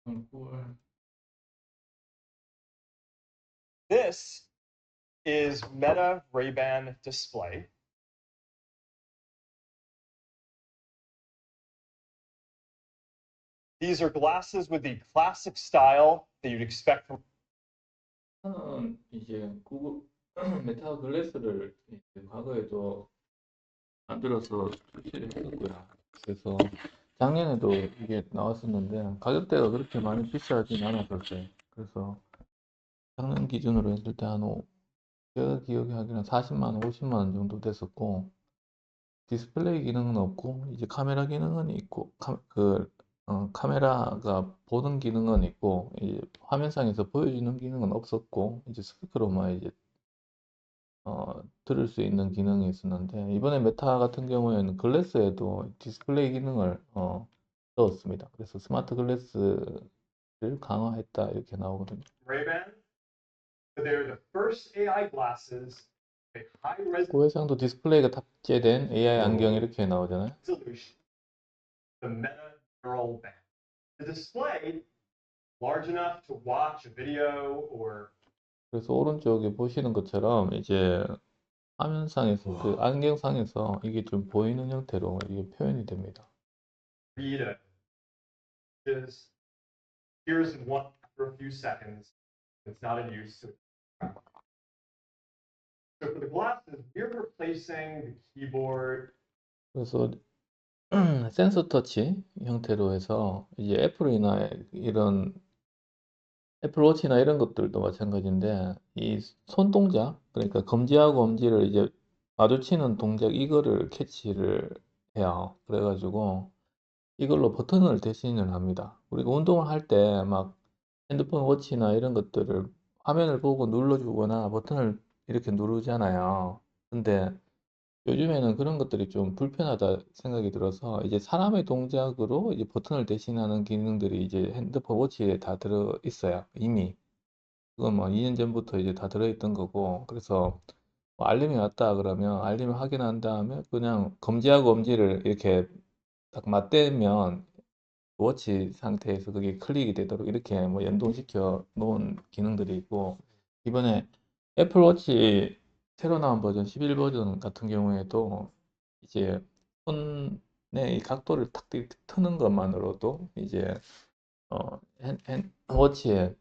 꿀. This is Meta Ray-Ban display. These are glasses with the classic style that you'd expect from. 저는 이제 구글 메타 글래스를 이제 과거에도 만들어서 출시를 했었고요. 그래서 작년에도 이게 나왔었는데 가격대가 그렇게 많이 비싸진 않았었어요. 그래서 작년 기준으로 했을 때 제가 기억하기로는 40만 원, 50만 원 정도 됐었고 디스플레이 기능은 없고 이제 카메라 기능은 있고 카메라가 보는 기능은 있고 이제 화면상에서 보여주는 기능은 없었고 이제 스피커로만 이제 들을 수 있는 기능이 있었는데 이번에 메타 같은 경우에는 글래스에도 디스플레이 기능을 넣었습니다. 그래서 스마트 글래스를 강화했다 이렇게 나오거든요. Ray-Ban. They're the first AI glasses with high 고해상도 디스플레이가 탑재된 AI 안경 이렇게 나오잖아요. resolution. The Meta Neural Band. The display large enough to watch a video or. 그래서 오른쪽에 보시는 것처럼 이제 화면상에서 그 안경상에서 이게 좀 보이는 형태로 이게 표현이 됩니다. Read a. Just here's in one for a few seconds. It's not in use. So for the glasses, we're replacing the keyboard. 그래서 센서 터치 형태로 해서 이제 애플이나 이런 애플워치나 이런 것들도 마찬가지인데 이 손동작 그러니까 검지하고 엄지를 이제 마주치는 동작 이거를 캐치를 해요. 그래가지고 이걸로 버튼을 대신을 합니다. 우리가 운동을 할 때 막 핸드폰 워치나 이런 것들을 화면을 보고 눌러주거나 버튼을 이렇게 누르잖아요. 근데 요즘에는 그런 것들이 좀 불편하다 생각이 들어서 이제 사람의 동작으로 이제 버튼을 대신하는 기능들이 이제 핸드폰 워치에 다 들어 있어요. 이미. 그건 뭐 2년 전부터 이제 다 들어있던 거고. 그래서 뭐 알림이 왔다 그러면 알림을 확인한 다음에 그냥 검지하고 엄지를 이렇게 딱 맞대면 워치 상태에서 그게 클릭이 되도록 이렇게 뭐 연동시켜 놓은 기능들이 있고 이번에 애플워치 새로 나온 버전 11 버전 같은 경우에도 이제 손의 이 각도를 탁 트는 것만으로도 이제 워치에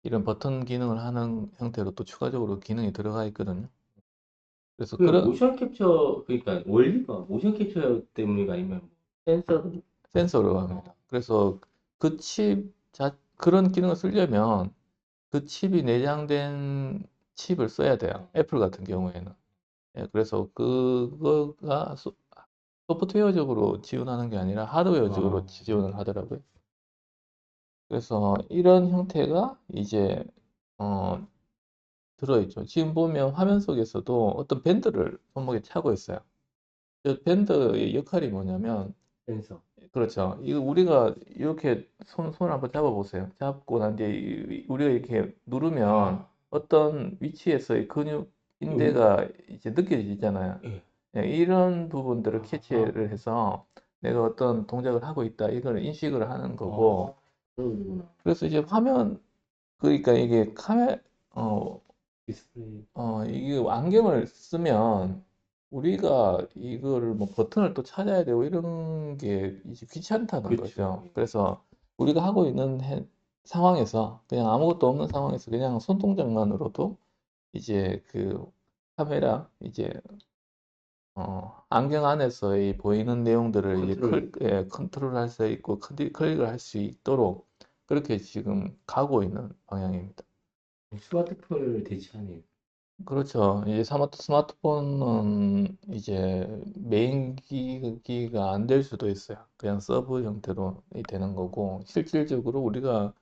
이런 버튼 기능을 하는 형태로 또 추가적으로 기능이 들어가 있거든요. 그래서 그 모션 캡처 그러니까 원리가 모션 캡처 때문이가 아니면 센서 센서로 합니다. 그래서 그 그런 기능을 쓰려면 그 칩이 내장된 칩을 써야 돼요. 애플 같은 경우에는. 예, 그래서 그거가 소프트웨어적으로 지원하는 게 아니라 하드웨어적으로 지원을 하더라고요. 그래서 이런 형태가 이제 어, 들어있죠. 지금 보면 화면 속에서도 어떤 밴드를 손목에 차고 있어요. 그 밴드의 역할이 뭐냐면 센서 그렇죠. 이거 우리가 이렇게 손 한번 잡아보세요. 잡고 난 뒤에 우리가 이렇게 누르면 어떤 위치에서의 근육 인대가 이제 느껴지잖아요. 예. 예, 이런 부분들을 캐치를 해서 내가 어떤 동작을 하고 있다 이걸 인식을 하는 거고 그러구나. 그래서 이제 화면 그러니까 이게 디스플레이 이게 안경을 쓰면 우리가 이거를 뭐 버튼을 또 찾아야 되고 이런 게 이제 귀찮다는 그렇죠. 거죠. 그래서 우리가 하고 있는 상황에서 그냥 아무것도 없는 상황에서 그냥 손동작만으로도 이제 그 카메라 이제 안경 안에서의 보이는 내용들을 이제 컨트롤할 수 있고 클릭을 할 수 있도록 그렇게 지금 가고 있는 방향입니다. 스마트폰을 대체하는 그렇죠. 이제 스마트폰은 이제 메인 기기가 안 될 수도 있어요. 그냥 서브 형태로 되는 거고, 실질적으로 우리가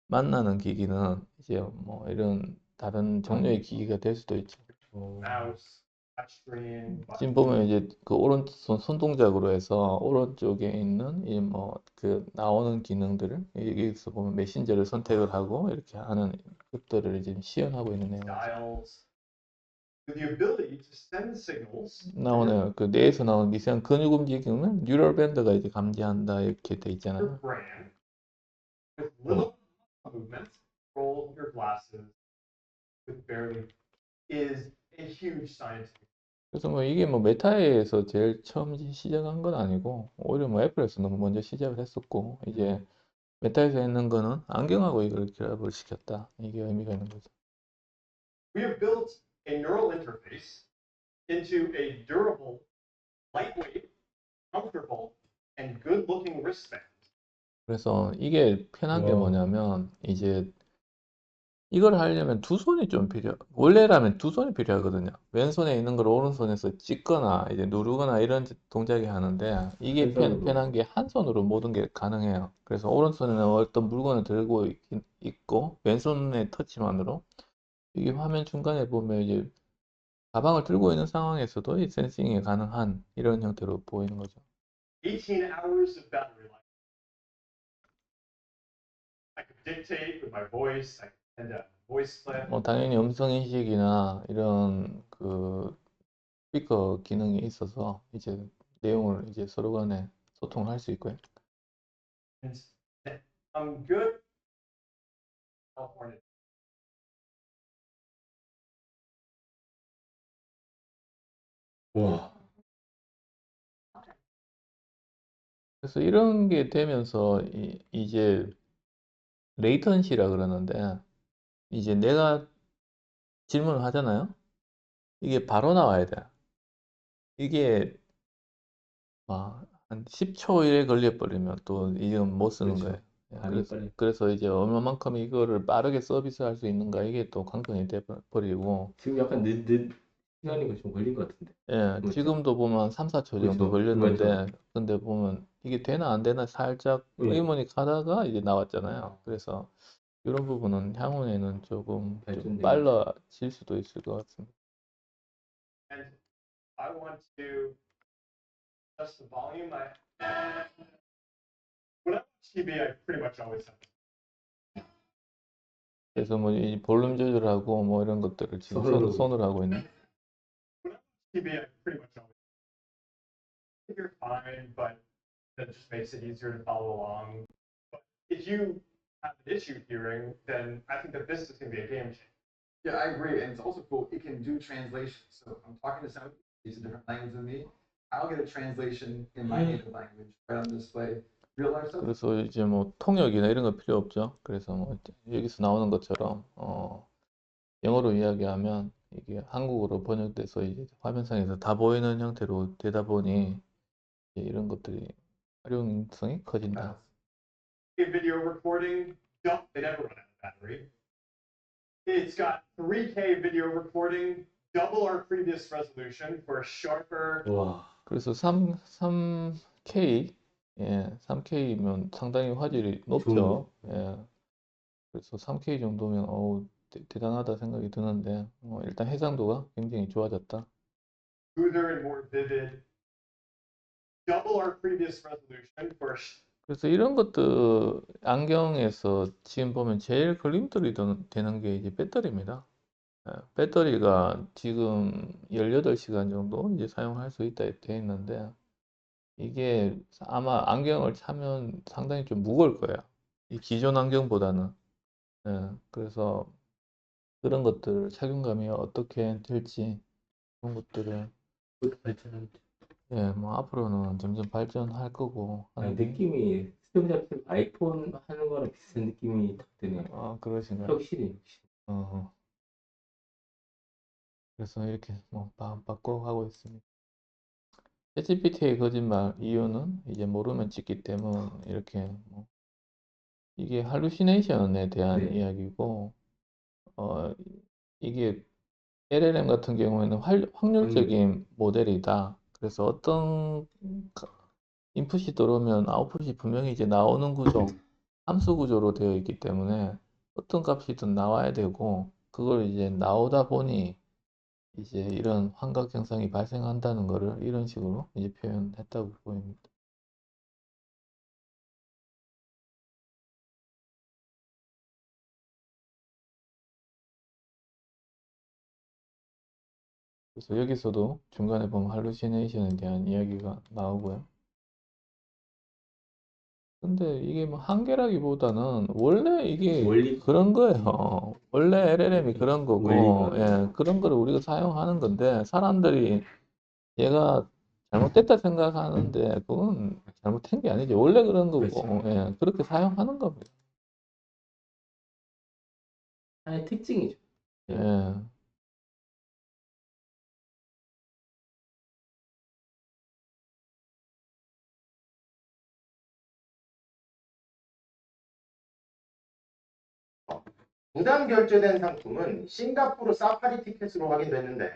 만나는 기기는 이제 뭐 이런 다른 종류의 기기가 될 수도 있죠. Mouse, touchscreen, 지금 보면 이제 그 오른손 손동작으로 해서 오른쪽에 있는 이 뭐 그 나오는 기능들을 여기서 보면 메신저를 선택을 하고 이렇게 하는 것들을 이제 시연하고 있는 내용이죠. dials, with the ability to send signals 나오네요. 그 뇌에서 나오는 미세한 근육 움직임을 뉴럴 밴드가 이제 감지한다 이렇게 돼 to your 있잖아요. brain with little movements, roll your glasses with barely is a huge scientific. 그래서 뭐 이게 뭐 메타에서 제일 처음 시작한 건 아니고 오히려 뭐 애플에서 너무 먼저 시작을 했었고 이제 메타에서 했는 거는 안경하고 이걸 결합을 시켰다. 이게 의미가 있는 거죠. We have built a neural interface into a durable, lightweight, comfortable, and good-looking wristband. 그래서 이게 편한 게 와. 뭐냐면 이제 이걸 하려면 두 손이 좀 원래라면 두 손이 필요하거든요. 왼손에 있는 걸 오른손에서 찍거나 이제 누르거나 이런 동작이 하는데 이게 한 손으로. 편한 게 한 손으로 모든 게 가능해요. 그래서 오른손에는 어떤 물건을 들고 있고 왼손의 터치만으로 이게 화면 중간에 보면 이제 가방을 들고 있는 상황에서도 이 센싱이 가능한 이런 형태로 보이는 거죠. 18 hours of battery life. I could dictate with my voice. I could send a voice clip. 뭐 당연히 음성 인식이나 이런 그 스피커 기능이 있어서 이제 내용을 이제 서로 간에 소통할 수 있고요. And I'm good. California. 와. 그래서 이런 게 되면서 이제 레이턴시라 그러는데 이제 내가 질문을 하잖아요. 이게 바로 나와야 돼. 이게 한 10초 이래 걸려버리면 또 이건 못 쓰는 그렇죠. 거예요. 반이 빨리. 그래서 이제 얼마만큼 이거를 빠르게 서비스할 수 있는가 이게 또 관건이 돼버리고 지금 약간 시간이 좀 걸린 것 같은데. 예, 그렇죠? 지금도 보면 3, 4초 정도 그렇죠. 걸렸는데 근데 보면 이게 되나 안 되나 살짝 예. 의문이 가다가 이제 나왔잖아요. 그래서 이런 부분은 향후에는 조금 좀 발전되겠죠. 빨라질 수도 있을 것 같습니다. And I want to adjust the volume. When I watch TV, I pretty much always have. 그래서 뭐 이 볼륨 조절하고 뭐 이런 것들을 지금 손으로 하고 있는. When I watch TV, I pretty much always. I think you're fine, but that just makes it easier to follow along. But if you have an issue hearing, then I think that this is going to be a game changer. Yeah, I agree, and it's also cool. It can do translation. So if I'm talking to somebody who speaks a different language than me, I'll get a translation in my native language right on display. Real life stuff. 그래서 이제 뭐 통역이나 이런 거 필요 없죠. 그래서 뭐 여기서 나오는 것처럼 영어로 이야기하면 이게 한국어로 번역돼서 이제 화면상에서 다 보이는 형태로 되다 보니 이제 이런 것들이 활용성이 커진다. Video recording, they never run out of battery. It's got 3K video recording, double our previous resolution for a sharper. 와. 그래서 3K, 예, 3K면 상당히 화질이 높죠. 예. 그래서 3K 정도면 대단하다 생각이 드는데 일단 해상도가 굉장히 좋아졌다. Smoother and more vivid. Double our previous resolution for. 그래서 이런 것들 안경에서 지금 보면 제일 걸림돌이 되는 게 이제 배터리입니다. 예, 배터리가 지금 18시간 정도 이제 사용할 수 있다 돼 있는데 이게 아마 안경을 차면 상당히 좀 무거울 거예요. 이 기존 안경보다는. 예, 그래서 그런 것들 착용감이 어떻게 될지 그런 것들을 발전한다. 예, 뭐 앞으로는 점점 발전할 거고 아니, 하는데 느낌이 스티브 잡스 아이폰 하는 거랑 비슷한 느낌이 딱 드네요. 그러신가요? 확실히. 어, 그래서 이렇게 뭐 바꿔가고 있습니다. 챗GPT의 거짓말 이유는 이제 모르면 찍기 때문에 이렇게 뭐 이게 할루시네이션에 대한 네. 이야기고 이게 LLM 같은 경우에는 확률적인 모델이다. 그래서 어떤 인풋이 들어오면 아웃풋이 분명히 이제 나오는 구조, 함수 구조로 되어 있기 때문에 어떤 값이든 나와야 되고 그걸 이제 나오다 보니 이제 이런 환각 현상이 발생한다는 것을 이런 식으로 이제 표현했다고 보입니다. 그래서 여기서도 중간에 보면 할루시네이션에 대한 이야기가 나오고요. 근데 이게 뭐 한계라기보다는 원래 이게 원리. 그런 거예요. 원래 LLM이 그런 거고, 원리가. 예, 그런 거를 우리가 사용하는 건데, 사람들이 얘가 잘못됐다 생각하는데, 그건 잘못된 게 아니죠. 원래 그런 거고, 그렇죠. 예, 그렇게 사용하는 겁니다. 하나의 특징이죠. 예. 무단 결제된 상품은 싱가포르 사파리 티켓으로 확인됐는데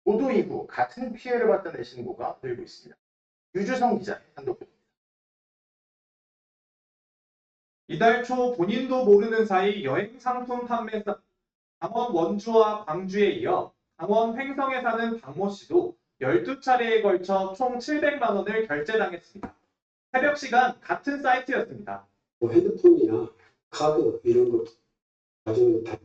보도 이후 같은 피해를 봤다는 신고가 늘고 있습니다. 유주성 기자의 단독. 이달 초 본인도 모르는 사이 여행 상품 판매사 강원 원주와 광주에 이어 강원 횡성에 사는 박모 씨도 12차례에 걸쳐 총 700만 원을 결제당했습니다. 새벽 시간 같은 사이트였습니다. 뭐 핸드폰이나 카드 이런 거 가지고 다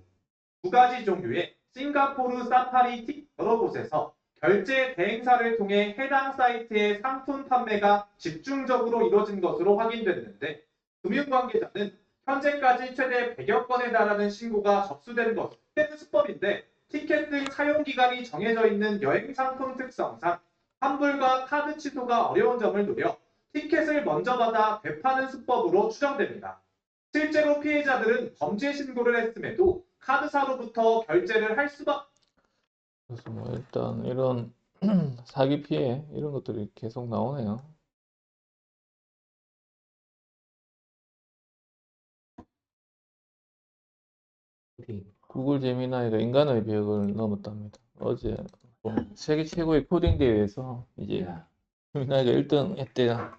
두 가지 종류의 싱가포르 사파리 틱 여러 곳에서 결제 대행사를 통해 해당 사이트의 상품 판매가 집중적으로 이뤄진 것으로 확인됐는데 금융관계자는 현재까지 최대 100여 건에 달하는 신고가 접수된 것은 수법인데 티켓 등 사용기간이 정해져 있는 여행 상품 특성상 환불과 카드 취소가 어려운 점을 노려 티켓을 먼저 받아 되파는 수법으로 추정됩니다. 실제로 피해자들은 범죄 신고를 했음에도 카드사로부터 결제를 할 수밖에 그래서 뭐 일단 이런 사기 피해 이런 것들이 계속 나오네요. 구글 제미나이가 인간의 벽을 넘었답니다. 어제 세계 최고의 코딩 대회에서 이제 야, 제미나이가 1등 했대요.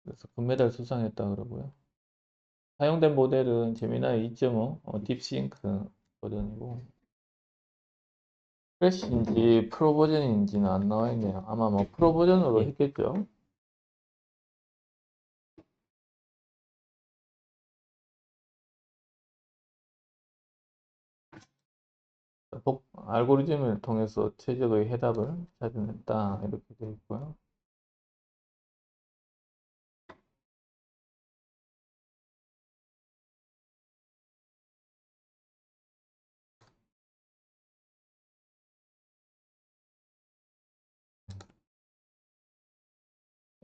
그래서 금메달 수상했다 그러고요. 사용된 모델은 제미나이 2.5 딥싱크 버전이고 프레시인지 프로 버전인지는 안 나와 있네요. 아마 뭐 프로 버전으로 예. 했겠죠. 알고리즘을 통해서 최적의 해답을 찾아냈다 이렇게 되어 있고요.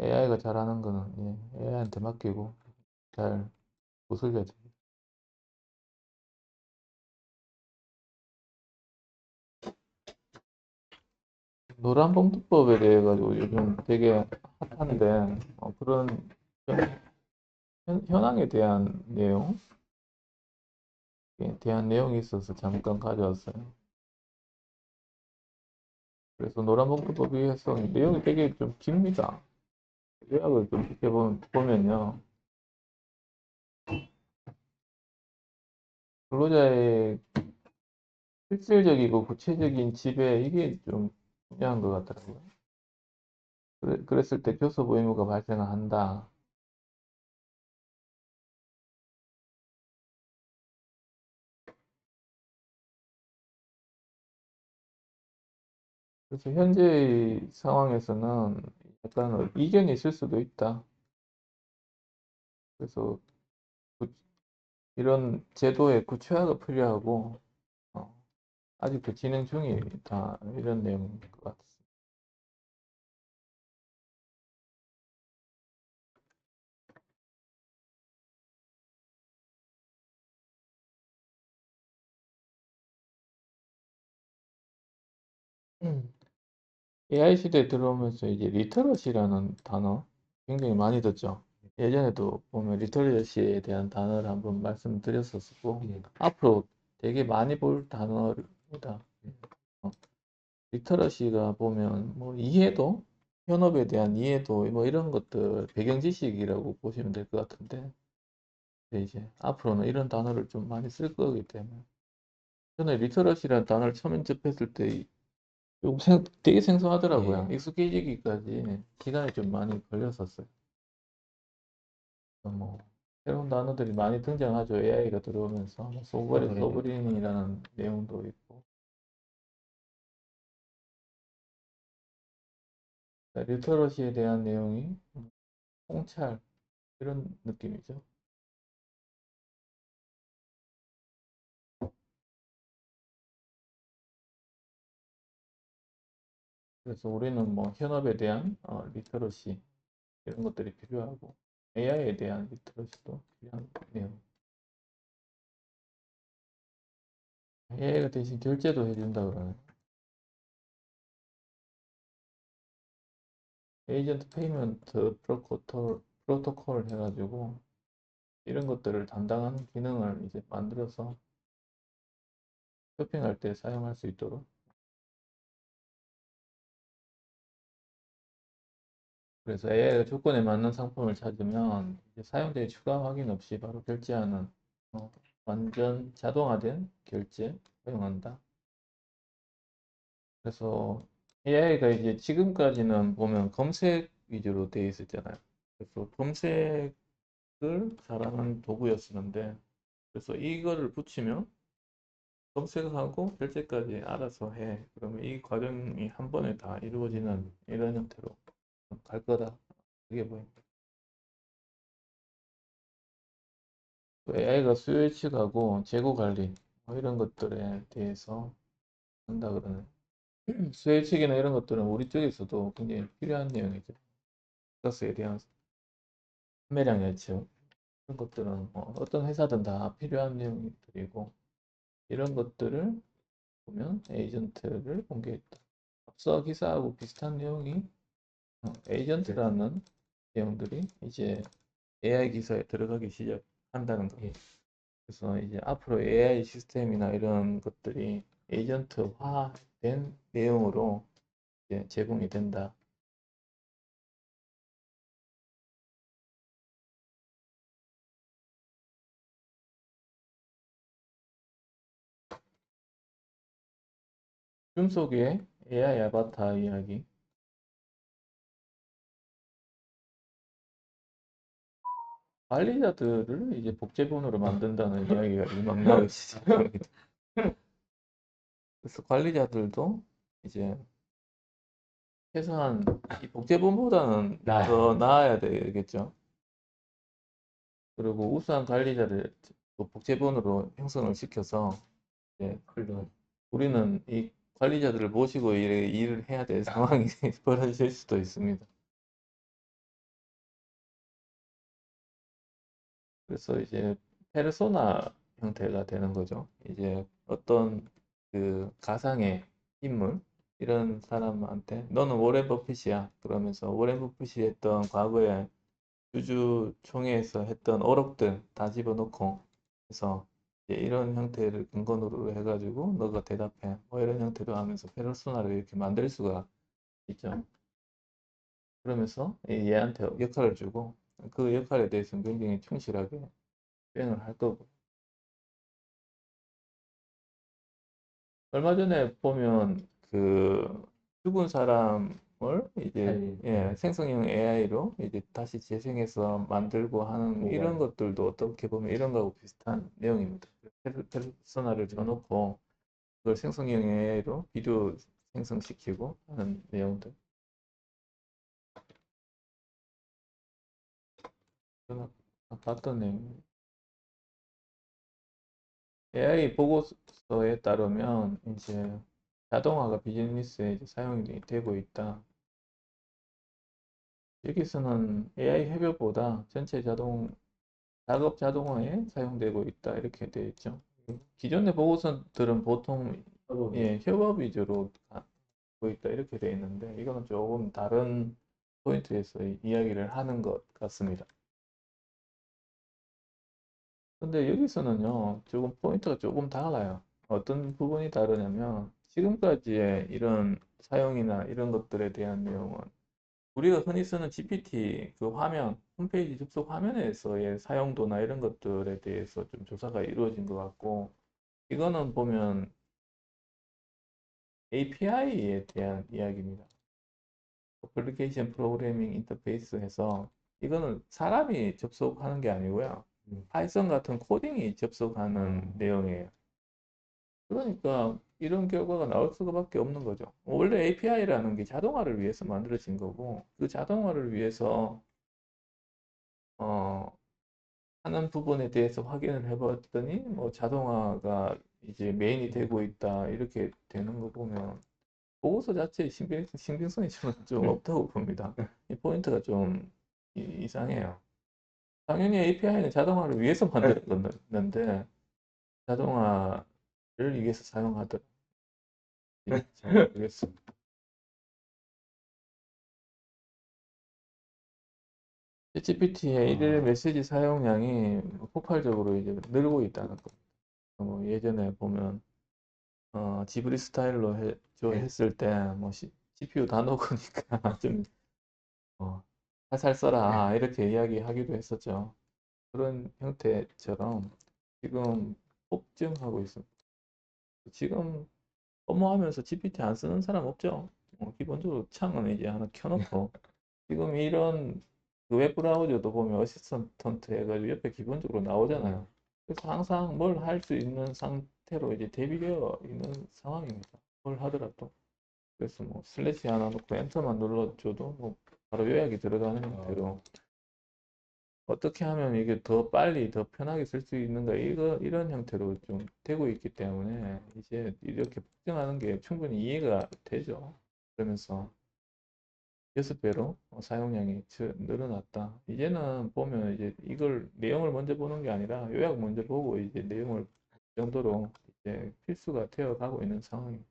AI가 잘하는 거는 AI한테 맡기고 잘 구슬려야 돼요. 노란봉투법에 대해 가지고 요즘 되게 핫한데 그런 현황에 대한 내용이 있어서 잠깐 가져왔어요. 그래서 노란봉투법 위해서 내용이 되게 좀 깁니다. 요약을 좀 이렇게 보면요. 근로자의 실질적이고 구체적인 지배 이게 좀 중요한 것 같더라고요. 그랬을 때 교섭 의무가 발생한다. 그래서 현재의 상황에서는 약간 이견이 있을 수도 있다. 그래서 이런 제도의 구체화가 필요하고 아직도 진행 중이다 이런 내용인 것 같습니다. AI 시대에 들어오면서 이제 리터러시라는 단어 굉장히 많이 듣죠. 예전에도 보면 리터러시에 대한 단어를 한번 말씀드렸었고 예. 앞으로 되게 많이 볼 단어입니다. 리터러시가 보면 뭐 이해도, 현업에 대한 이해도 뭐 이런 것들 배경 지식이라고 보시면 될 것 같은데 이제 앞으로는 이런 단어를 좀 많이 쓸 거기 때문에 저는 리터러시라는 단어를 처음 접했을 때 되게 생소하더라고요. 예. 익숙해지기까지 시간이 좀 많이 걸렸었어요. 뭐 새로운 단어들이 많이 등장하죠. AI가 들어오면서 뭐 소브레인이라는 내용도 있고 리터러시에 대한 내용이 통찰 이런 느낌이죠. 그래서 우리는 뭐 현업에 대한 리터러시 이런 것들이 필요하고 AI에 대한 리터러시도 필요한 내용. AI가 대신 결제도 해준다 그러네. 에이전트 페이먼트 프로토콜 해가지고 이런 것들을 담당하는 기능을 이제 만들어서 쇼핑할 때 사용할 수 있도록. 그래서 AI가 조건에 맞는 상품을 찾으면 이제 사용자의 추가 확인 없이 바로 결제하는 완전 자동화된 결제 사용한다. 그래서 AI가 이제 지금까지는 보면 검색 위주로 되어 있었잖아요. 그래서 검색을 잘하는 도구였었는데, 그래서 이거를 붙이면 검색하고 결제까지 알아서 해. 그러면 이 과정이 한 번에 다 이루어지는 이런 형태로 갈 거다. 그게 보입니다. AI가 수요 예측하고 재고 관리 뭐 이런 것들에 대해서 한다 그러는. 수요 예측이나 이런 것들은 우리 쪽에서도 굉장히 필요한 내용이죠. 가스에 대한 판매량 예측 이런 것들은 뭐 어떤 회사든 다 필요한 내용들이고 이런 것들을 보면 에이전트를 공개했다. 앞서 기사하고 비슷한 내용이 에이전트라는 내용들이 이제 AI 기사에 들어가기 시작한다는 거예요. 그래서 이제 앞으로 AI 시스템이나 이런 것들이 에이전트화된 내용으로 이제 제공이 된다. 줌속의 AI 아바타 이야기. 관리자들을 이제 복제본으로 만든다는 이야기가 막 나오기 시작합니다. 그래서 관리자들도 이제 최소한 이 복제본보다는 더 나아야 되겠죠. 그리고 우수한 관리자를 또 복제본으로 형성을 시켜서 이제 우리는 이 관리자들을 모시고 일을 해야 될 상황이 벌어질 수도 있습니다. 그래서 이제 페르소나 형태가 되는 거죠. 이제 어떤 그 가상의 인물 이런 사람한테 너는 워렌 버핏이야. 그러면서 워렌 버핏이 했던 과거에 주주총회에서 했던 어록들 다 집어넣고 해서 이제 이런 형태를 근거로 해가지고 너가 대답해. 뭐 이런 형태로 하면서 페르소나를 이렇게 만들 수가 있죠. 그러면서 얘한테 역할을 주고 그 역할에 대해서는 굉장히 충실하게 수행을 할 거고. 얼마 전에 보면 그 죽은 사람을 이제 생성형 AI로 이제 다시 재생해서 만들고 하는 이런 것들도 어떻게 보면 이런 거하고 비슷한 내용입니다. 페르소나를 줘놓고 그걸 생성형 AI로 비디오 생성시키고 하는 내용들. 제가 봤던 내용. AI 보고서에 따르면 이제 자동화가 비즈니스에 이제 사용이 되고 있다. 여기서는 AI 해결보다 전체 작업 자동화에 사용되고 있다 이렇게 되어 있죠. 기존의 보고서들은 보통 협업 위주로 가고 있다 이렇게 되어 있는데 이거는 조금 다른 포인트에서 이야기를 하는 것 같습니다. 근데 여기서는요, 조금 포인트가 조금 달라요. 어떤 부분이 다르냐면, 지금까지의 이런 사용이나 이런 것들에 대한 내용은 우리가 흔히 쓰는 GPT 그 화면, 홈페이지 접속 화면에서의 사용도나 이런 것들에 대해서 좀 조사가 이루어진 것 같고, 이거는 보면 API에 대한 이야기입니다. 어플리케이션 프로그래밍 인터페이스 해서 이거는 사람이 접속하는 게 아니고요. 파이썬 같은 코딩이 접속하는 내용이에요. 그러니까 이런 결과가 나올 수밖에 없는 거죠. 원래 API라는 게 자동화를 위해서 만들어진 거고, 그 자동화를 위해서 어, 하는 부분에 대해서 확인을 해봤더니 뭐 자동화가 이제 메인이 되고 있다 이렇게 되는 거 보면 보고서 자체에 신빙성이 저는 좀 없다고 봅니다. 이 포인트가 좀 이상해요. 당연히 API는 자동화를 위해서 만들었는데 자동화를 위해서 사용하더라. 잘 모르겠습니다. ChatGPT의 일일 메시지 사용량이 폭발적으로 이제 늘고 있다는 거. 뭐 예전에 보면 지브리 스타일로 했을 때 뭐 CPU 다 녹으니까 좀 살살 써라 이렇게 이야기하기도 했었죠. 그런 형태처럼 지금 폭증하고 있습니다. 지금 업무하면서 GPT 안 쓰는 사람 없죠? 기본적으로 창은 이제 하나 켜놓고 지금 이런 그 웹브라우저도 보면 어시스턴트 해가지고 옆에 기본적으로 나오잖아요. 그래서 항상 뭘 할 수 있는 상태로 이제 대비되어 있는 상황입니다. 뭘 하더라도. 그래서 뭐 슬래시 하나 놓고 엔터만 눌러줘도 뭐 바로 요약이 들어가는 형태로 어떻게 하면 이게 더 빨리 더 편하게 쓸 수 있는가 이런 형태로 좀 되고 있기 때문에 이제 이렇게 폭증하는 게 충분히 이해가 되죠. 그러면서 6배로 사용량이 늘어났다. 이제는 보면 이제 이걸 내용을 먼저 보는 게 아니라 요약 먼저 보고 이제 내용을 정도로 이제 필수가 되어 가고 있는 상황입니다.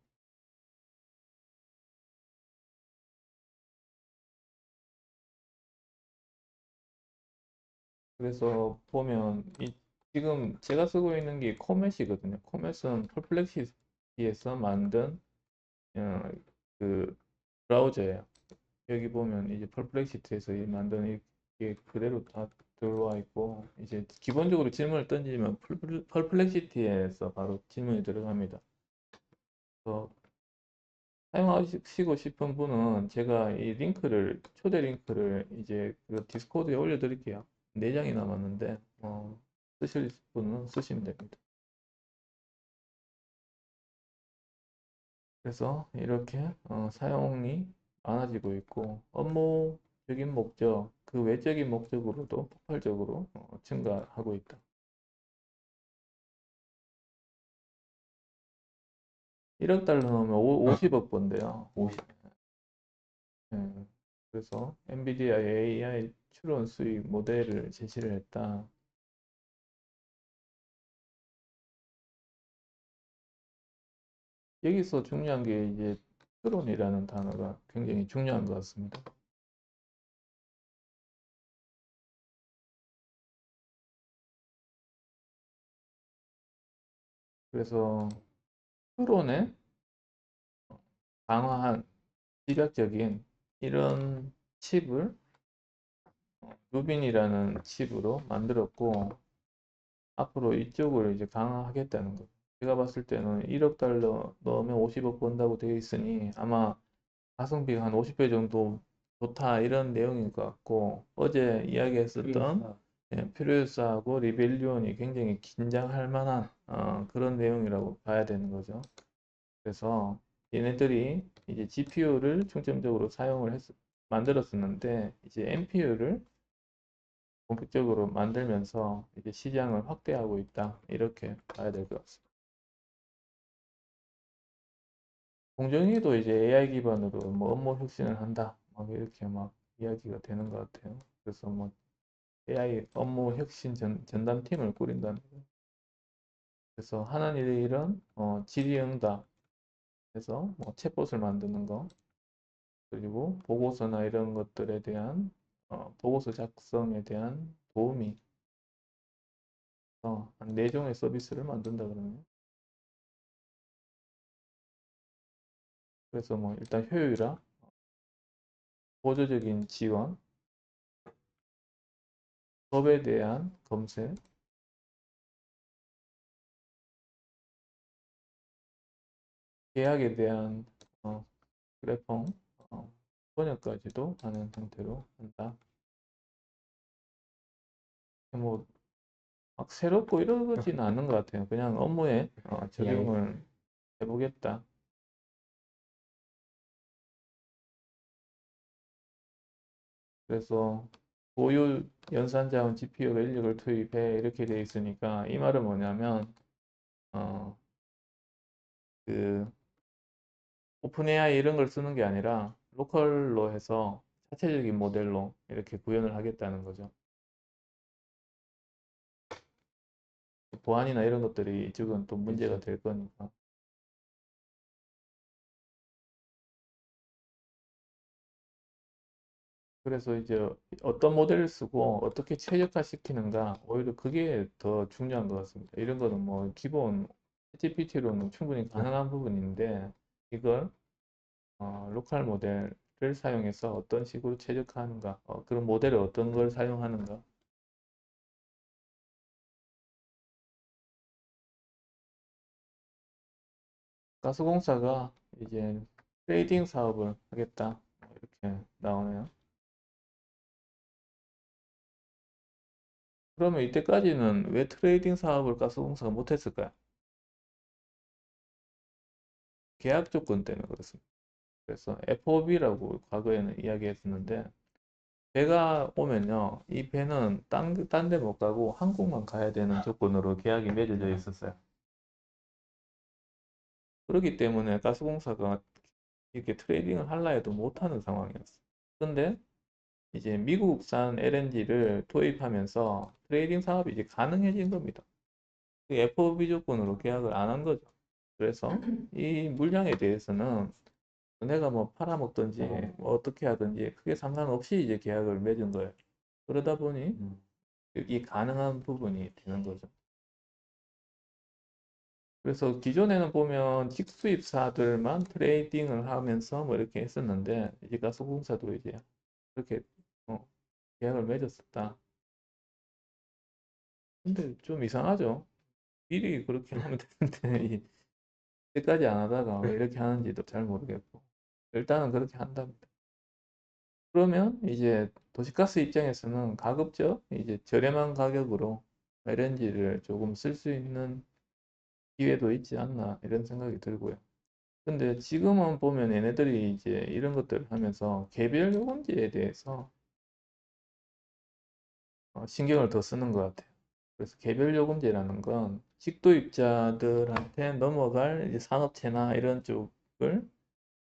그래서 보면 지금 제가 쓰고 있는 게 코멧이거든요. 코멧은 퍼플렉시티에서 만든 그 브라우저예요. 여기 보면 이제 퍼플렉시티에서 만든 이게 그대로 다 들어와 있고 이제 기본적으로 질문을 던지면 퍼플렉시티에서 바로 질문이 들어갑니다. 그래서 사용하시고 싶은 분은 제가 이 링크를 초대 링크를 이제 그 디스코드에 올려드릴게요. 4장이 남았는데 쓰실 분은 쓰시면 됩니다. 그래서 이렇게 사용이 많아지고 있고 업무적인 목적, 그 외적인 목적으로도 폭발적으로 증가하고 있다. 1억 달러 넣으면 50억 번대요. 50. 네. 그래서 엔비디아 AI 추론 수익 모델을 제시를 했다. 여기서 중요한 게 이제 추론이라는 단어가 굉장히 중요한 것 같습니다. 그래서 추론에 강화한 집약적인 이런 칩을 루빈이라는 칩으로 만들었고 앞으로 이쪽을 이제 강화하겠다는 거. 제가 봤을 때는 1억 달러 넣으면 50억 번다고 되어 있으니 아마 가성비가 한 50배 정도 좋다 이런 내용인 것 같고 어제 이야기했었던 퓨리우스하고 리벨리온이 굉장히 긴장할 만한 그런 내용이라고 봐야 되는 거죠. 그래서 얘네들이 이제 GPU를 중점적으로 만들었었는데 이제 NPU를 본격적으로 만들면서 이제 시장을 확대하고 있다 이렇게 봐야 될 것 같습니다. 공정위도 이제 AI 기반으로 뭐 업무 혁신을 한다 막 이렇게 막 이야기가 되는 것 같아요. 그래서 뭐 AI 업무 혁신 전담팀을 꾸린다는 거예요. 그래서 하는 일은 질의응답 해서 뭐 챗봇을 만드는 거 그리고 보고서나 이런 것들에 대한 보고서 작성에 대한 도움이 한 4종의 서비스를 만든다 그러네요. 그래서 뭐 일단 효율화, 보조적인 지원, 법에 대한 검색, 계약에 대한 그래펑, 번역까지도 하는 형태로 한다. 뭐 막 새롭고 이러지는 않는 것 같아요. 그냥 업무에 적용을 해보겠다. 그래서 보유 연산자원 GPU가 인력을 투입해 이렇게 돼 있으니까 이 말은 뭐냐면 그 오픈 AI 이런 걸 쓰는 게 아니라 로컬로 해서 자체적인 모델로 이렇게 구현을 하겠다는 거죠. 보안이나 이런 것들이 이쪽은 또 문제가 될 거니까. 그래서 이제 어떤 모델을 쓰고 어떻게 최적화시키는가 오히려 그게 더 중요한 것 같습니다. 이런 거는 뭐 기본 GPT로는 충분히 가능한 부분인데 이걸 로컬 모델을 사용해서 어떤 식으로 최적화하는가 그런 모델을 어떤 걸 사용하는가. 가스공사가 이제 트레이딩 사업을 하겠다 이렇게 나오네요. 그러면 이때까지는 왜 트레이딩 사업을 가스공사가 못했을까요? 계약 조건 때문에 그렇습니다. 그래서 FOB라고 과거에는 이야기했었는데 배가 오면요 이 배는 딴 데 못 가고 한국만 가야 되는 조건으로 계약이 맺어져 있었어요. 그렇기 때문에 가스공사가 이렇게 트레이딩을 하려 해도 못하는 상황이었어요. 근데 이제 미국산 LNG를 도입하면서 트레이딩 사업이 이제 가능해진 겁니다. 그 FOB 조건으로 계약을 안 한 거죠. 그래서 이 물량에 대해서는 내가 뭐 팔아먹든지 뭐 어떻게 하든지 크게 상관없이 이제 계약을 맺은 거예요. 그러다 보니 이 가능한 부분이 되는 거죠. 그래서 기존에는 보면 직수입사들만 트레이딩을 하면서 뭐 이렇게 했었는데 이제 가스공사도 이제 그렇게 어, 계약을 맺었었다. 근데 좀 이상하죠. 미리 그렇게 하면 되는데 이때까지 안 하다가 왜 이렇게 하는지도 잘 모르겠고 일단은 그렇게 한답니다. 그러면 이제 도시가스 입장에서는 가급적 이제 저렴한 가격으로 LNG를 조금 쓸 수 있는 기회도 있지 않나 이런 생각이 들고요. 근데 지금은 보면 얘네들이 이제 이런 것들을 하면서 개별 요금제에 대해서 신경을 더 쓰는 것 같아요. 그래서 개별 요금제라는 건 직도입자들한테 넘어갈 이제 산업체나 이런 쪽을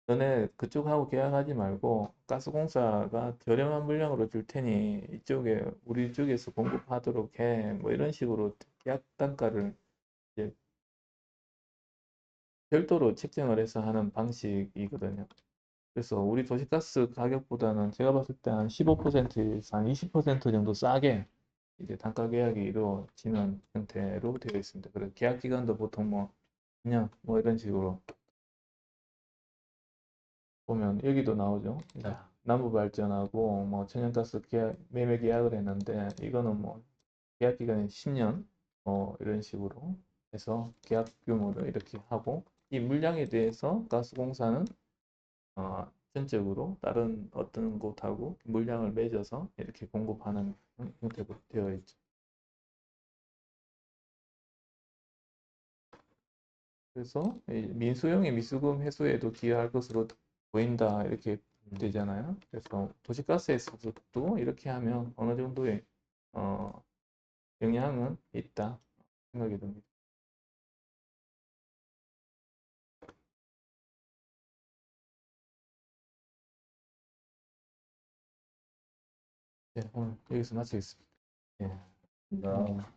너네 그쪽하고 계약하지 말고 가스공사가 저렴한 물량으로 줄 테니 이쪽에 우리 쪽에서 공급하도록 해. 뭐 이런 식으로 계약 단가를 이제 별도로 책정을 해서 하는 방식이거든요. 그래서 우리 도시가스 가격보다는 제가 봤을 때 한 15%에서 한 20% 정도 싸게 이제 단가 계약이 이루어지는 형태로 되어 있습니다. 그래서 계약 기간도 보통 뭐 그냥 뭐 이런 식으로 보면 여기도 나오죠. 이제 남부 발전하고 뭐 천연가스 계약, 매매 계약을 했는데 이거는 뭐 계약 기간이 10년 이런 식으로 해서 계약 규모를 이렇게 하고 이 물량에 대해서 가스공사는 전적으로 다른 어떤 곳하고 물량을 맺어서 이렇게 공급하는 형태로 되어 있죠. 그래서 이 민수용이 미수금 해소에도 기여할 것으로 보인다 이렇게 되잖아요. 그래서 도시가스에서도 이렇게 하면 어느 정도의 어, 영향은 있다 생각이 듭니다. 네, 오늘 여기서 마치겠습니다. 예.